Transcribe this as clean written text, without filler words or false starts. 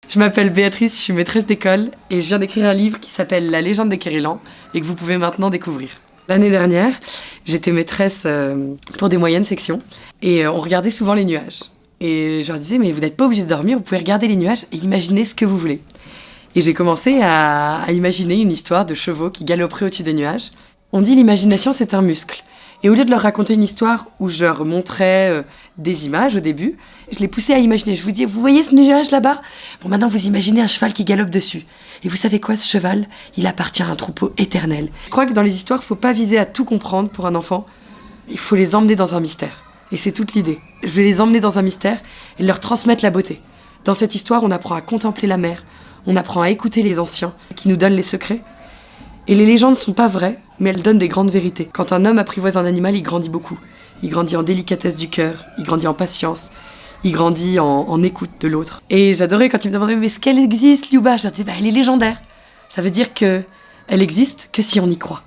Je m'appelle Béatrice, je suis maîtresse d'école et je viens d'écrire un livre qui s'appelle La légende des Kérélan et que vous pouvez maintenant découvrir. L'année dernière, j'étais maîtresse pour des moyennes sections et on regardait souvent les nuages. Et je leur disais, mais vous n'êtes pas obligé de dormir, vous pouvez regarder les nuages et imaginer ce que vous voulez. Et j'ai commencé à imaginer une histoire de chevaux qui galoperaient au-dessus des nuages. On dit l'imagination c'est un muscle. Et au lieu de leur raconter une histoire où je leur montrais des images au début, je les poussais à imaginer. Je vous dis, vous voyez ce nuage là-bas ? Bon, maintenant vous imaginez un cheval qui galope dessus. Et vous savez quoi, ce cheval, il appartient à un troupeau éternel. Je crois que dans les histoires, il ne faut pas viser à tout comprendre pour un enfant. Il faut les emmener dans un mystère. Et c'est toute l'idée. Je vais les emmener dans un mystère et leur transmettre la beauté. Dans cette histoire, on apprend à contempler la mer, on apprend à écouter les anciens qui nous donnent les secrets. Et les légendes ne sont pas vraies, mais elles donnent des grandes vérités. Quand un homme apprivoise un animal, il grandit beaucoup. Il grandit en délicatesse du cœur, il grandit en patience, il grandit en écoute de l'autre. Et j'adorais quand ils me demandaient « Mais est-ce qu'elle existe, Liuba ?» Je leur disais « Elle est légendaire. Ça veut dire qu'elle existe que si on y croit. »